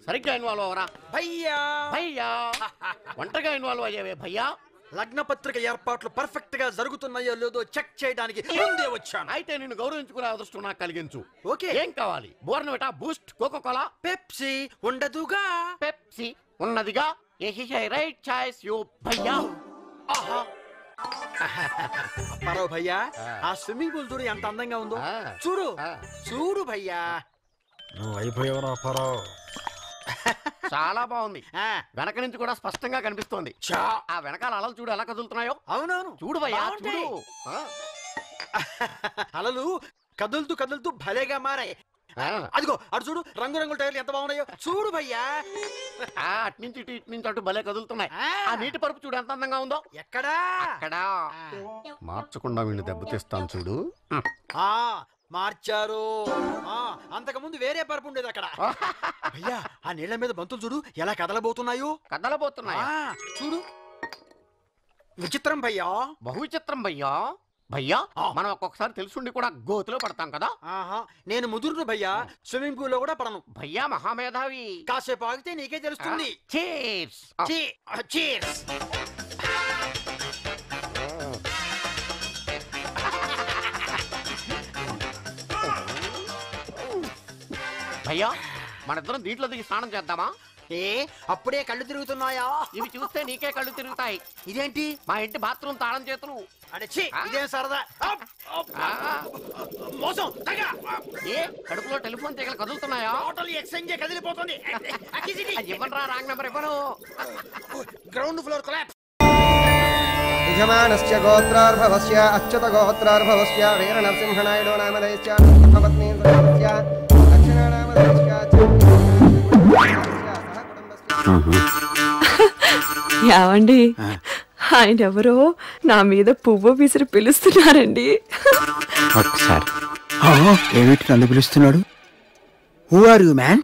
సరిగ్గా ఇన్వాల్వ్ అవరా భయ్యా. భయ్యా ఒంటరిగా ఇన్వాల్వ్ అయ్యావే భయ్యా. లగ్న పత్రిక ఏర్పాట్లు పర్ఫెక్ట్ గా జరుగుతున్నాయో లేదో చెక్ చేయడానికి ముందే వచ్చాను. అయితే నిన్ను గౌరవించుకునే అదృష్టం నాకు కలిగించు. ఓకే. ఏం కావాలి? Bournvita, Boost, Coca Cola? Pepsi ఉండదుగా? పెప్సీ ఉన్నదిగా. రైట్ చాయిస్ యూ భయ్యా. ఆహా పరో భయ్యా, ఆ స్విమ్మింగ్ పూల్ చూడు ఎంత అందంగా ఉందో. చూడు చూడు భయ్యా. నువ్వు అయిపోయావురా పరో. చాలా బాగుంది. వెనక నుంచి కూడా స్పష్టంగా కనిపిస్తోంది. ఆ వెనకాల అలలు చూడు ఎలా కదులుతున్నాయో. అవునవును చూడు భయ్యా చూడు. అలలు కదులుతూ కదులుతూ భలేగా మారాయి. అదిగో అటు చూడు, రంగురంగుల టైర్లు ఎంత బాగున్నాయో చూడు భయ్యా. అటు నుంచి ఇటు నుంచి అటు భలే కదులుతున్నాయి. ఆ నీటి పరుపు చూడు ఎంత అందంగా ఉందో. ఎక్కడా? అక్కడా. మార్చకుండా వీళ్ళు దెబ్బతీస్తాను చూడు. మార్చారు. అంతకు ముందు వేరే పరుపు ఉండేది అక్కడ. భయ్యా ఆ నీళ్ల మీద బంతులు చూడు ఎలా కదలబోతున్నాయో. కదలబోతున్నాయా? చూడు విచిత్రం భయ్యా. బహు విచిత్రం భయ్యా. భయ్యా మనం ఒక్కొక్కసారి తెలుసుండి కూడా గోతులో పడతాం కదా. నేను ముదురును భయ్యా, స్విమ్మింగ్ పూల్ లో కూడా పడను. భయ్యా మహామేధావి. కాసేపు ఆగితే నీకే తెలుస్తుంది. చీర్స్. చీర్స్. భయ్యా మనిద్దరం దీంట్లో దిగి స్నానం చేద్దామా? అప్పుడే కళ్ళు తిరుగుతున్నాయా? ఇవి చూస్తే నీకే కళ్ళు తిరుగుతాయి. ఇదేంటి? మా ఇంటి బాత్రూమ్ తాళం చేతులు. ఇదేం సరదా? మోసం. కడుపులో టెలిఫోన్ తీగలు కదులుతున్నాయా? ఎక్స్చేంజ్ కదిలిపోతుంది. ఇవ్వరా రాంగ్ నెంబర్ ఇవ్వను. Ground floor collapse. యజమానస్య గోత్రార్భవస్య అచ్యుత గోత్రార్భవస్య వీర నరసింహనాయుడు నామధేయస్య పత్ని యావండి ఆయన ఎవరో నా మీద పువ్వు విసిరి పిలుస్తున్నారండి. ఒకసారి ఏమిటి నన్ను పిలుస్తున్నాడు? Who are you man?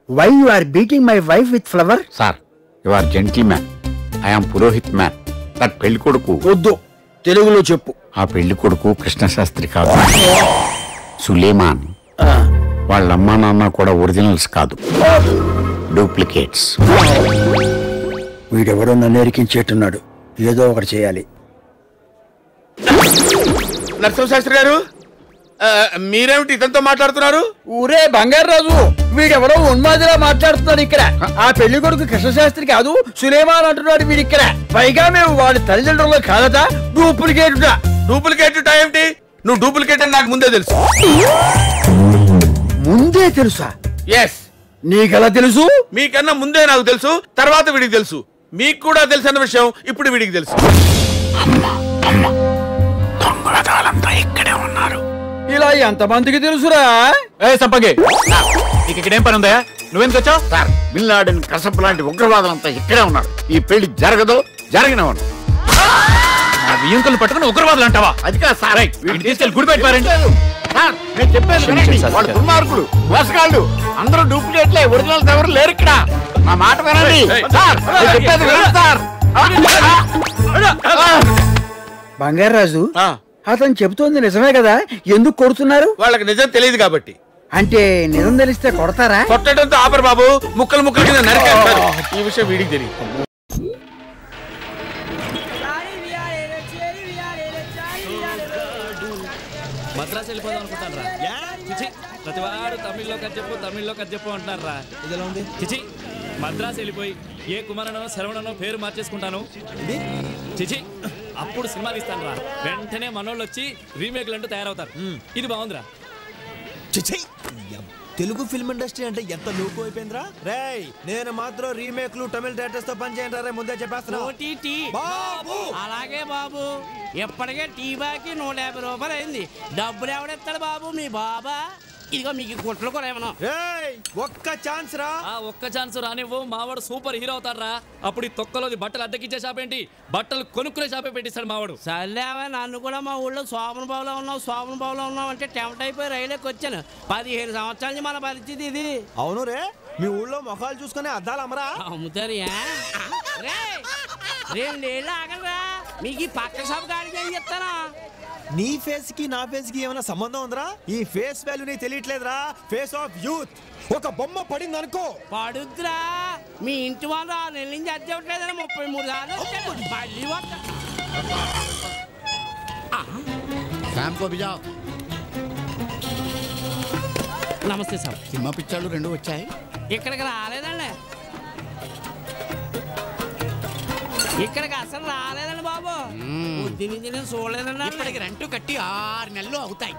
Why you are beating my wife with flower? Sir you are gentleman. I am purohit man. That పెళ్లి కొడుకు. వద్దు, తెలుగులో చెప్పు. ఆ పెళ్లి కొడుకు కృష్ణశాస్త్రి కాదు, సులేమాన్. వాళ్ళ అమ్మా నాన్న కూడా ఒరిజినల్స్ కాదు, డూప్లికేట్స్. వీడెవరో నన్ను ఎరికించేట్టున్నాడు. ఏదో ఒకటి చేయాలి. నరసింహశాస్త్రి గారు, మీరేమిటి ఇతనితో మాట్లాడుతున్నారు? ఊరే బంగారు రాజు, వీడెవరో ఉన్మాదిలా మాట్లాడుతున్నాడు ఇక్కడ. ఆ పెళ్లి కొడుకు కృష్ణశాస్త్రి కాదు, సులేమాన్ అంటున్నాడు వీడి ఇక్కడ. పైగా మేము వాడి తల్లిదండ్రులు కాదట, డూప్లికేట్. డూప్లికేట్ ఏమిటి? నువ్వు డూప్లికేట్ అని నాకు ముందే తెలుసు. ముందే తెలుసా? ఎస్. నీకెలా తెలుసు? మీకన్నా ముందే నాకు తెలుసు, తర్వాత వీడికి తెలుసు. మీకు కూడా తెలుసు అన్న విషయం ఇప్పుడు వీడికి తెలుసు. దొంగలదాలంతా ఇక్కడే ఉన్నారు. ఇలా ఎంతమందికి తెలుసురా? సంపంగి, నీకు ఇక్కడేం పని ఉందా? నువ్వెందుకు వచ్చావు? సార్ బిన్ లాడెన్, కసబ్ లాంటి ఉగ్రవాదులంతా ఇక్కడే ఉన్నారు. ఈ పెళ్లి జరగదు, జరగనివ్వను. బియ్యంకులు పట్టుకుని ఉగ్రవాదులు అంటావా? అది కాదు సార్, వీడిని తీసుకెళ్ళి గుడి పెట్టారండి. నేను చెప్పేది వాడు దుర్మార్గుడు, మోసగాళ్ళు. అందరూ డూప్లికేట్లే, ఒరిజినల్స్ ఎవరు లేరు ఇక్కడ. నా మాట వినండి సార్, నేను చెప్పేది వినండి సార్. బంగారాజు, అతను చెబుతోంది నిజమే కదా? ఎందుకు కొడుతున్నారు? వాళ్ళకి నిజం తెలియదు కాబట్టి. అంటే నిజం తెలిస్తే కొడతారా? కొట్టడంతో ఆపరు బాబు, ముక్కలు ముక్కలు కింద నరికేస్తారు. ఈ విషయం వీడికి తెలియదు. మద్రాసు వెళ్ళిపోదాం అనుకుంటాను రా. ప్రతివాడు తమిళ్లో కథ చెప్పు అంటున్నారు రా. ఇదిలా ఉంది. చిచి, మద్రాసు వెళ్ళిపోయి ఏ కుమారనో శరవణనో పేరు మార్చేసుకుంటాను. చిచి, అప్పుడు సినిమా తీస్తాను రా. వెంటనే మనోళ్ళు వచ్చి రీమేక్లు అంటూ తయారవుతారు. ఇది బాగుందిరా. చిచి, తెలుగు ఫిల్మ్ ఇండస్ట్రీ అంటే ఎంత లోకు అయిపోయిందిరా. రేయ్, నేను మాత్రం రీమేక్లు తమిళ డైరెక్టర్స్ తో పనిచేయండి రా. ముందే చెప్పేస్తున్నా. అలాగే బాబు, ఎప్పటికే టీ బాకి 150 రూపాయలు అయింది. డబ్బులు ఎవడెత్తాడు బాబు? మీ బాబా? ఇదిగో మీకు గుట్టలు కూడా ఏమన్నా. ఒక్క ఛాన్స్ రా. ఒక్క ఛాన్స్ రానివ్వు. మావాడు సూపర్ హీరో అవుతారా. అప్పుడు ఈ తొక్కలోది బట్టలు అద్దెకిచ్చే షాప్ ఏంటి, బట్టలు కొనుక్కునే షాపే పెట్టిస్తాడు మావాడు. సర్లేవా, నన్ను కూడా మా ఊళ్ళో శోభన బావులో ఉన్నావు అంటే టెంప్ట్ అయిపోయి రైలుకి వచ్చాను. 15 సంవత్సరాల నుంచి మన పరిస్థితి ఇది. అవును రే, మీ ఊళ్ళో మొఖాలు చూసుకునే అద్దాలు అమ్మరా? అమ్ముతారియా? 2 ఏళ్ళు ఆగలరా, మీకు ఈ పక్క షాప్ గాడి అని చెప్తానా? నీ ఫేస్ కి నా ఫేస్ కి ఏమైనా సంబంధం ఉందిరా? ఈ ఫేస్ వాల్యూ నీకు తెలియట్లేదురా. Face of youth. ఒక బొమ్మ పడింది అనుకో, పడుద్దురా. మీ ఇంటి వాళ్ళు 6 నెలల నుంచి అద్దె ఇవ్వట్లేదని 33 సార్లు వచ్చాడు. మళ్ళీ వస్తా. నమస్తే సార్. సినిమా పిక్చర్లు 2 వచ్చాయి. ఇక్కడికి రాలేదండి. ఇక్కడికి అసలు రాలేదండి బాబు. బుద్ధి నుంచి నేను చూడలేదండి. ఇప్పటికి రెంట్ కట్టి 6 నెలలు అవుతాయి.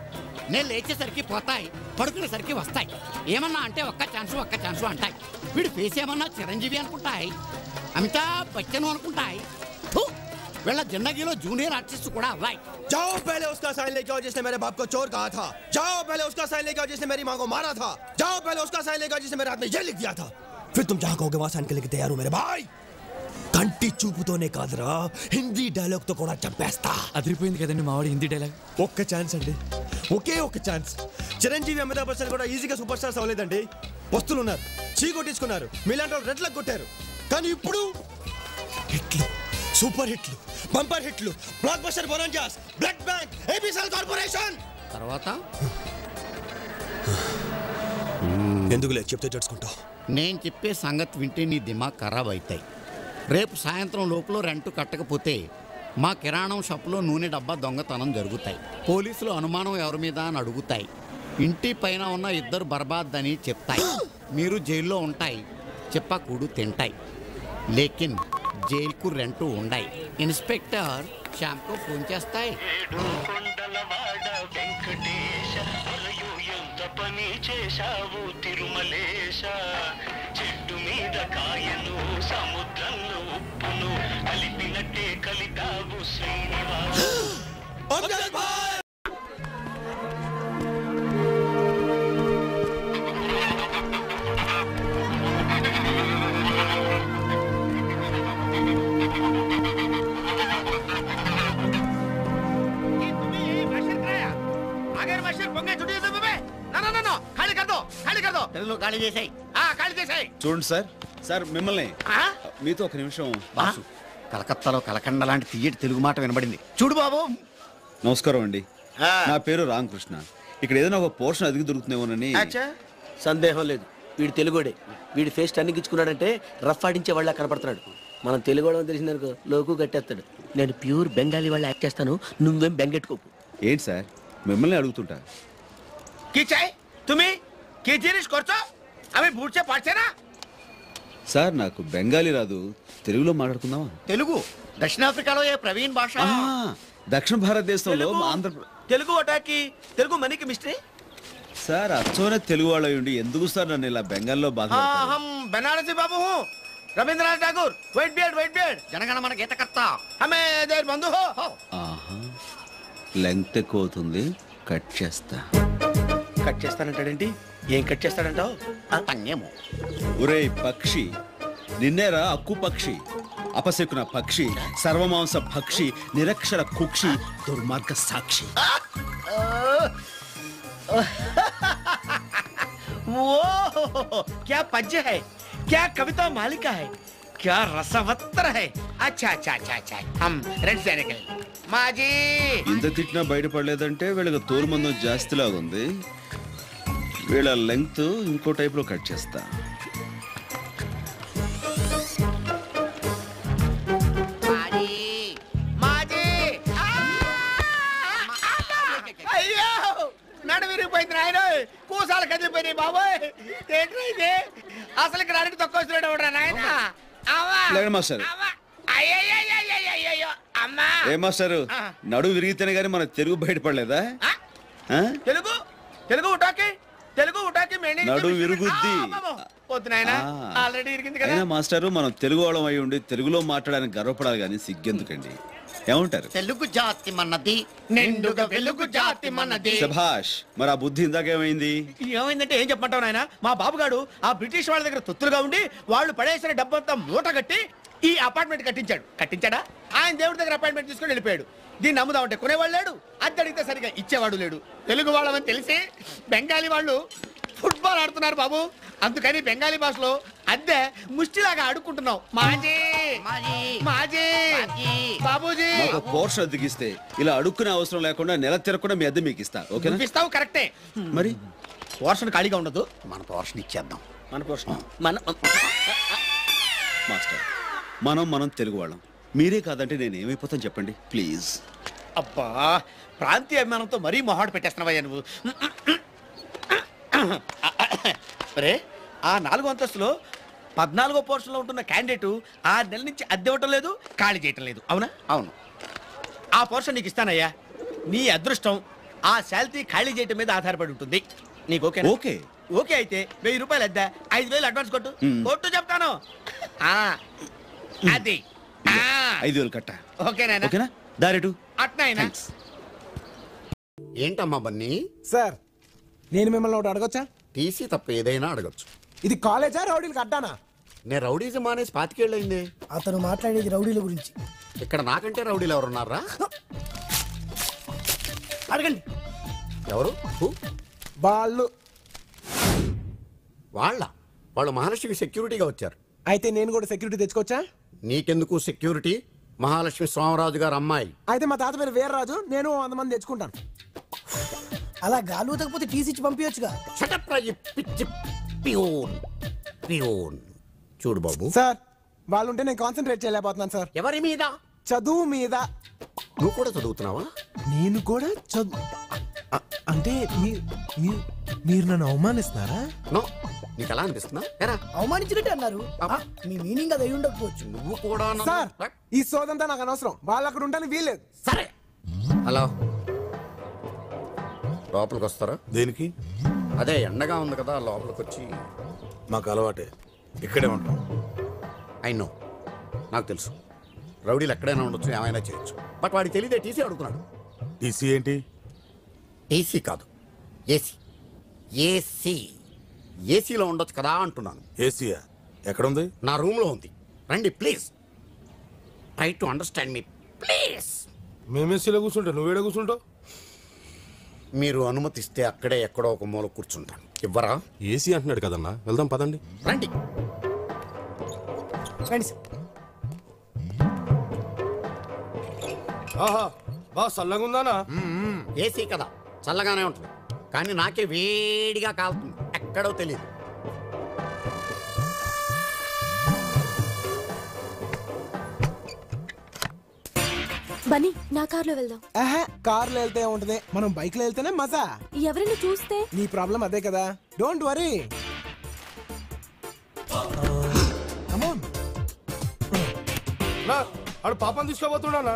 నేను లేచేసరికి పోతాయి, పడుకునేసరికి వస్తాయి. ఏమన్నా అంటే ఒక్క ఛాన్స్ అంటాయి. వీడు ఫేస్ ఏమన్నా చిరంజీవి అనుకుంటాయి, అమితాబ్ బచ్చన్ అనుకుంటాయి. వీళ్ళ జిందగీలో జూనియర్ ఆర్టిస్ట్ కూడా అవ్వాయి. जाओ पहले उसका साइन लेके आओ जिसने मेरे बाप को चोर कहा था. जाओ पहले उसका साइन लेके आओ जिसने मेरी माँ को मारा था. जाओ पहले उसका साइन लेके आओ जिसने मेरे हाथ में ये लिख दिया था. फिर तुम जहाँ कहोगे वहाँ साइन के लेके तैयार हो मेरे भाई. కంటి చూపుతోనే కాదురా, హిందీ డైలాగ్ తో కూడా చంపేస్తా. అదిరిపోయింది కదండి మావాడి హిందీ డైలాగ్. ఒక్క ఛాన్స్ అండి, ఒకే ఒక్క ఛాన్స్. చిరంజీవి అమితాబ్ బచ్చన్ కూడా ఈజీగా సూపర్ స్టార్స్ అవ్వలేదండి. వస్తువులు ఉన్నారు, చీ కొట్టించుకున్నారు, మీలాంటి వాళ్ళు రెడ్లకు కొట్టారు. కానీ ఇప్పుడు హిట్లు, సూపర్ హిట్లు, బంపర్ హిట్లు, blockbuster bonanzas, blood bank, ABCL corporation. తర్వాత ఎందుకులే చెప్తే తెలుసుకుంటావు. నేను చెప్పే సంగతి వింటే నీ దిమాగ్ ఖరాబ్ అవుతాయి. రేపు సాయంత్రం లోపల రెంట్ కట్టకపోతే మా కిరాణం షాపులో నూనె డబ్బా దొంగతనం జరుగుతాయి. పోలీసులు అనుమానం ఎవరి మీద అని అడుగుతాయి. ఇంటి పైన ఉన్న 2 బర్బాద్ అని చెప్తాయి. మీరు జైల్లో ఉంటాయి, చెప్పకూడు తింటాయి. లేకిన్ జైలుకు రెంట్ ఉండాయి. ఇన్స్పెక్టర్ శ్యామ్కు ఫోన్ చేస్తాయి. పని చేశావు తిరుమలేశ, చెట్టు మీద కాయను సముద్రంలో ఉప్పును కలిపినట్టే కలిపావు శ్రీనివాస. చూడండి సార్ మిమ్మల్ని మీతో ఒక నిమిషం. బాసు, కలకత్తాలో కలకండ లాంటి తీయటి తెలుగు మాట వినబడింది. చూడు బాబు. నమస్కారం అండి, నా పేరు రామకృష్ణ. ఇక్కడ ఏదైనా ఒక పోర్షన్ అదిగి దొరుకుతున్నామోనని. సందేహం లేదు, వీడు తెలుగుడే. వీడి ఫేస్ టర్నింగ్ ఇచ్చుకున్నాడంటే రఫ్ ఆడించే వాళ్ళ కనపడుతున్నాడు. మనం తెలుగు వాళ్ళని తెలిసిందనుకో లోకు కట్టేస్తాడు. నేను ప్యూర్ బెంగాలీ వాళ్ళు యాక్ట్ చేస్తాను, నువ్వేం బెంగెట్టుకోకు. ఏంటి సార్ మిమ్మల్ని అడుగుతుంటా. సార్ నాకు బెంగాలీ రాదు, తెలుగులో మాట్లాడుకుందామా? తెలుగు దక్షిణాఫ్రికాలో ఏ ప్రవీణ్ భాష. దక్షిణ భారతదేశంలో తెలుగు అటాకి తెలుగు మనీకి మిస్టరీ. సార్ అచ్చోనే తెలుగు వాళ్ళు ఉండి ఎందుకు సార్ నన్ను ఇలా బెంగాల్లో బాధ? బనారసి బాబు రవీంద్రనాథ్ ఠాగూర్. వైట్ బియర్డ్ జనగణమన గీతకర్త. హమే దేర్ బంధు హో. లెంగ్త్ ఎక్కువ అవుతుంది, కట్ చేస్తా. కట్ చేస్తానంటాడేంటి? ఏం కట్ చేస్తాడంటావు? ఒరే పక్షి, నిన్నేరా అక్కు పక్షి, అపశకున పక్షి, సర్వమాంస పక్షి, నిరక్షర కుక్షి, దుర్మార్గ సాక్షి. क्या पद्य है, क्या कविता मालिका है, क्या रसवत्तर है. अच्छा अच्छा अच्छा अच्छा हम रेड जाने के लिए माजी. ఇంత తిట్టినా బయటపడలేదంటే వీళ్ళకి తోలు మందం జాస్తిలాగా ఉంది. వీళ్ళ లెంగ్త్ ఇంకో టైప్ లో కట్ చేస్తా. అయ్యో నడు విరిగిపోయింది నాయన, కూసాలు కదిలిపోయినాయి బాబోయ్. ఏంటి అసలు ఇక్కడ అరటి తక్కువ వస్తున్నాడు నాయన. మాస్టర్ అయ్యో అమ్మా. ఏ మాస్టారు, నడు విరిగితేనే గానీ మన తెలుగు బయటపడలేదా? తెలుగు తెలుగు ఉటాకి తెలుగు ఉటాకి నడు విరుగుద్ది. ఆల్రెడీ ఇరిగింది కదా. మాస్టారు, మనం తెలుగు వాళ్ళం అయి ఉండి తెలుగులో మాట్లాడడానికి గర్వపడాలి కానీ సిగ్గెందుకండి? ఏమంటారు? తెలుగు జాతి మనది, నిండుగా వెలుగు జాతి మనది. శభాష్. మరి ఆ బుద్ధి ఇందాకేమైంది? ఏమైందంటే ఏం చెప్పమంటావు నాయన? మా బాబుగాడు ఆ బ్రిటిష్ వాళ్ళ దగ్గర తొత్తులుగా ఉండి వాళ్ళు పడేసిన డబ్బంతా మూట కట్టి ఈ అపార్ట్మెంట్ కట్టించాడా? ఆయన దేవుడి దగ్గర అపార్ట్మెంట్ తీసుకుని వెళ్ళిపోయాడు. దీన్ని అమ్ముదామంటే కొనేవాళ్ళు లేడు, అద్దె అడిగితే సరిగా ఇచ్చేవాడు లేడు. తెలుగు వాళ్ళమని తెలిసి బెంగాలీ వాళ్ళు ఫుట్బాల్ ఆడుతున్నారు బాబు. అందుకని బెంగాలీ భాషలో అదే ముష్టిలాగా ఆడుకుంటున్నావు. మాజీ మాజీ బాబూజీ నాకు పోర్షన్ అద్దెకిస్తే ఇలా అడుక్కునే అవసరం లేకుండా నెల తిరగకుండా మీ అద్దె మీకు ఇస్తా. ఓకేనా? ఇస్తావు కరెక్టే. మరి పోర్షన్ ఖాళీగా ఉండదు. మన పోర్షన్ ఇచ్చేద్దాం. మన పోర్షన్ మన మాస్టర్ మనం తెలుగు వాళ్ళం. మీరే కాదంటే నేను ఏమైపోతాను చెప్పండి ప్లీజ్. అబ్బా ప్రాంతీయ అభిమానంతో మరీ మొహాడు పెట్టేస్తున్నావయ్యా నువ్వు. రే ఆ 4వ అంతస్తులో 14వ పోర్షన్లో ఉంటున్న క్యాండిడేట్ 6 నెలల నుంచి అద్దె ఇవ్వటం లేదు, ఖాళీ చేయటం లేదు. అవునా? అవును. ఆ పోర్షన్ నీకు ఇస్తానయ్యా. నీ అదృష్టం ఆ శాలరీ ఖాళీ చేయటం మీద ఆధారపడి ఉంటుంది. నీకు ఓకే? ఓకే ఓకే అయితే 1000 రూపాయలు అద్దె, 5000 అడ్వాన్స్ కొట్టు. కొట్టు చెప్తాను. అది 5000 కట్ట. ఓకేనా? ఓకేనా? దారేటు అట్నైనా. ఏంటమ్మా బన్నీ? సార్ నేను మిమ్మల్ని ఒకటి అడగొచ్చా? టీసీ తప్ప ఏదైనా అడగచ్చు. ఇది కాలేజా రౌడీలకు అడ్డానా? నేను రౌడీజం మానేసి 25 ఏళ్ళయింది. అతను మాట్లాడేది రౌడీల గురించి. ఇక్కడ నాకంటే రౌడీలు ఎవరున్నారా? అడగండి. ఎవరు? వాళ్ళు మహాలక్ష్మి సెక్యూరిటీగా వచ్చారు. అయితే నేను కూడా సెక్యూరిటీ తెచ్చుకోవచ్చా? నీకెందుకు సెక్యూరిటీ? మహాలక్ష్మి సోమరాజు గారు అమ్మాయి. అయితే మా తాత పేరు వీర్రాజు, నేను 100 మంది తెచ్చుకుంటాను. అలా గాలి ఊతకపోతే టీసీ ఇచ్చి పంపించచ్చుగా. చూడు బాబు సార్, వాళ్ళు ఉంటే నేను కాన్సన్ట్రేట్ చేయలేకపోతున్నాను సార్. ఎవరి మీద? చదువు మీద. నువ్వు కూడా చదువుతున్నావా? నేను కూడా అంటే మీరు నన్ను అవమానిస్తున్నారా? నీకు ఎలా అనిపిస్తున్నా? అవమానించినట్టు అన్నారు. మీ మీనింగ్ అది ఉండకపోవచ్చు. నువ్వు కూడా సార్, ఈ సోదంతా నాకు అనవసరం. వాళ్ళు అక్కడ ఉంటాను వీల్లేదు. సరే హలో, లోపలికి వస్తారా? దేనికి? అదే ఎండగా ఉంది కదా, లోపలికి వచ్చి. మాకు అలవాటే, ఇక్కడే ఉంటాం. అయినో నాకు తెలుసు, రౌడీలు ఎక్కడైనా ఉండొచ్చు, ఏమైనా చేయొచ్చు. బట్ వాడికి తెలియదే టీసీ అడుగుతున్నాడు. టీసీ ఏంటి? టీసీ కాదు, ఏసీ. ఏసీ ఏసీలో ఉండొచ్చు కదా అంటున్నాను. ఏసీయా? ఎక్కడుంది? నా రూమ్లో ఉంది. రండి please. Try to understand me please. మేమేసీలో కూర్చుంటా, నువ్వేడే కూర్చుంటావు? మీరు అనుమతిస్తే అక్కడే ఎక్కడో ఒక మూల కూర్చుంటాను. ఇవ్వరా? ఏసీ అంటున్నాడు కదన్నా, వెళ్దాం పదండి. రండి. ఆహా, బా చల్లగా ఉందానా? ఏసీ కదా, చల్లగానే ఉంటుంది. కానీ నాకే వేడిగా కాలుతుంది, ఎక్కడో తెలియదు. బన్నీ, నా కార్లో వెళ్దాం. కార్లో వెళ్తే ఉంటుంది, మనం బైక్ లో వెళ్తేనే మజా. ఎవరైనా చూస్తే? నీ ప్రాబ్లం అదే కదా, డోంట్ వరీ. ఆడు పాపం తీసుకోబోతున్నా.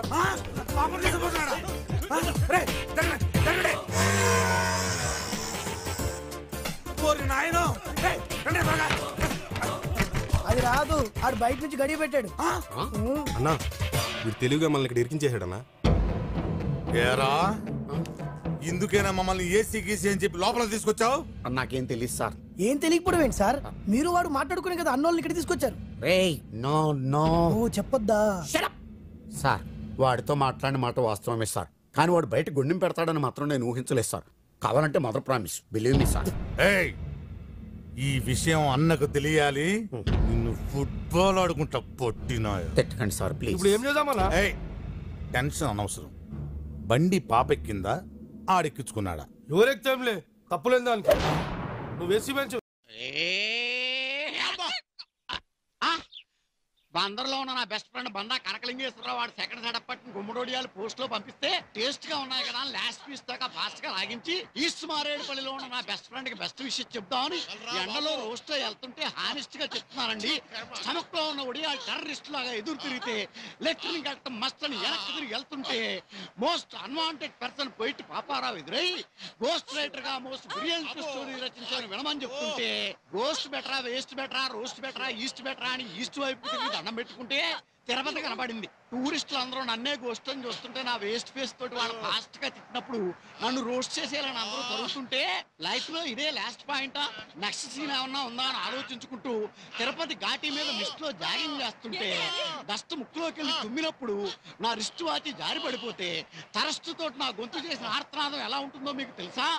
అది రాదు, ఆడు బయట నుంచి గడియ పెట్టాడు. అన్నా, వీడు తెలివిగా మనల్ని ఇక్కడ ఇరికించేసాడన్నా. ఏరా, ఇందుకేనా మమ్మల్ని ఏసీ గీసీ అని చెప్పి లోపల తీసుకొచ్చావు? నాకేం తెలియదు సార్. ఏం తెలియకపోవడం ఏంటి సార్? మీరు వాడు మాట్లాడుకునే కదా అన్నోళ్ళని ఇక్కడ తీసుకొచ్చారు. చెప్పొద్దా సార్? వాడితో మాట్లాడిన మాట వాస్తవమే సార్, కానీ వాడు బయట గుండెం పెడతాడని మాత్రం నేను ఊహించలేదు సార్. కావాలంటే mother promise, believe me sir. ఈ విషయం అన్నకు తెలియాలి. నిన్ను ఫుట్బాల్ ఆడుకుంటా పొట్టినా. తిట్టకండి సార్ ప్లీజ్. ఇప్పుడు ఏం చేద్దామన్నా? టెన్షన్ అనవసరం. బండి పాపెక్కిందా, ఆడెక్కించుకున్నాడా? ఎవరెక్తేంలే, తప్పులేదు దానికి. నువ్వు వేసి పెంచు. బందర్లో ఉన్న నా బెస్ట్ ఫ్రెండ్ బందా కనకలింగేశ్వరరావు వాడు సెకండ్ సెటప్ పట్టిన గుమ్మడోడియాలు పోస్ట్ లో పంపిస్తే టేస్ట్ గా ఉన్నాయి కదా లాస్ట్ పీస్ దాకా ఫాస్ట్ గా లాగించి ఈస్ట్ మారేడుపల్లిలో ఉన్న నా బెస్ట్ ఫ్రెండ్ కి బెస్ట్ విషయం చెప్దామని ఎండలో రోస్ట్ వెళ్తుంటే హానెస్ట్ గా చెప్తున్నానండి. స్టమక్ లో ఉన్న ఒడియాలు టెర్రరిస్ట్ లాగా ఎదురు తిరిగితే లెఫ్టిని కట్టం మస్ట్ అని వెనక్కి తిరిగి వెళ్తుంటే most unwanted person poet Paparao ఎదురై గోస్ట్ రైటర్ గా మోస్ట్ బ్రిలియంట్ స్టోరీ రచించాలని వినమని చెప్తుంటే గోస్ట్ బెటరా, వేస్ట్ బెటరా, రోస్ట్ బెటరా, ఈస్ట్ బెటరా అని ఈస్ట్ వైపు తిరిగి దండం పెట్టుకుంటే తిరుపతి కనబడింది. టూరిస్టులు అందరూ నన్నే గోస్ట్ అని చూస్తుంటే నా వేస్ట్ ఫేస్ తోటి వాళ్ళు ఫాస్ట్ గా తిట్టినప్పుడు నన్ను రోస్ట్ చేసేయాలని అందరూ తరుగుతుంటే లైఫ్ లో ఇదే లాస్ట్ పాయింటా, నెక్స్ట్ సీన్ ఏమన్నా ఉందా అని ఆలోచించుకుంటూ తిరుపతి ఘాటీ మీద మిస్ట్ లో జాగింగ్ చేస్తుంటే డస్ట్ ముక్కులోకి వెళ్ళి తుమ్మినప్పుడు నా రిస్ట్ వాచి జారి పడిపోతే తరస్ట్ తోటి నా గొంతు చేసిన ఆర్తనాదం ఎలా ఉంటుందో మీకు తెలుసా?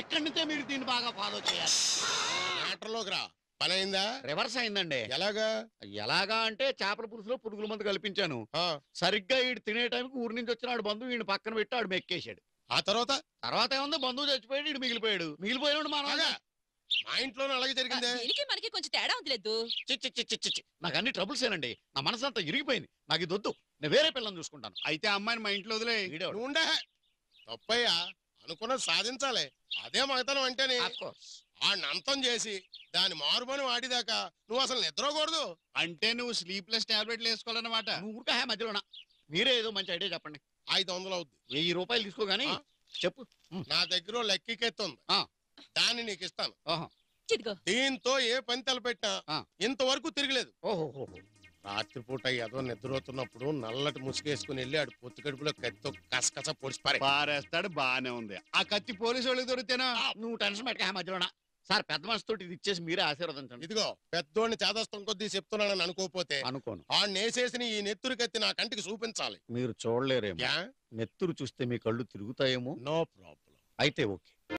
ఇక్కడి నుంచే మీరు దీన్ని బాగా ఫాలో చేయాలి. పని అయిందా? రివర్స్ అయిందండి. ఎలాగా అంటే చేపల పులుసులో పురుగుల మందు కల్పించాను. సరిగ్గా ఈడు తినే టైంకి ఊరి నుంచి వచ్చినాడు బంధువు ఈయన పక్కన పెట్టి ఆడు మెక్కేశాడు. ఆ తర్వాత ఏముంది, బంధువు చచ్చిపోయాడు, ఈడు మిగిలిపోయాడు. మా ఇంట్లోనే అలాగే జరిగిందే. మనకి కొంచెం తేడా ఉందిలేదు. నాకు అన్ని ట్రబుల్స్ ఏనండి. నా మనసు అంతా ఇరిగిపోయింది. నాకు ఇది వద్దు, నేను వేరే పిల్లని చూసుకుంటాను. అయితే అమ్మాయిని మా ఇంట్లో వదిలే. ఉండే తప్పయ్యా, అనుకున్నది సాధించాలి. అదే మగతనం అంటేనే. వాడిని అంతం చేసి దాని మారుమని వాడిదాకా నువ్వు అసలు నిద్రకూడదు. అంటే నువ్వు స్లీప్లెస్ టాబ్లెట్లు వేసుకోవాలన్నమాట. ఊరికే మధ్యలోనా మీరే ఏదో మంచి ఐడియా చెప్పండి. 500 అవుద్ది. 1000 రూపాయలు తీసుకోగాని చెప్పు. నా దగ్గర లెక్కికెత్తుంది, దాన్ని నీకు ఇస్తాను. దీంతో ఏ పని తలపెట్టినా ఇంతవరకు తిరగలేదు. రాత్రిపూట ఏదో నిద్రపోతున్నప్పుడు నల్లటి ముసుగేసుకుని వెళ్ళి ఆడు పొత్తు కడుపులో కత్తితో కసకస పొడిచి పారేస్తాడు. బానే ఉంది. ఆ కత్తి పోలీసు వాళ్ళకి దొరికితేనా? నువ్వు టెన్షన్ పెట్టక మధ్యలోనా. సార్ పెద్ద మనసుతో ఇది ఇచ్చేసి మీరే ఆశీర్వదించండి. ఇదిగో పెద్దోడిని చేదస్తం కొద్దీ చెప్తున్నానని అనుకోపోతే అనుకోను. ఆ నేసేసిన ఈ నెత్తురు కత్తి నా కంటికి చూపించాలి. మీరు చూడలేరేమో. నెత్తురు చూస్తే మీ కళ్ళు తిరుగుతాయేమో. No problem. అయితే ఓకే.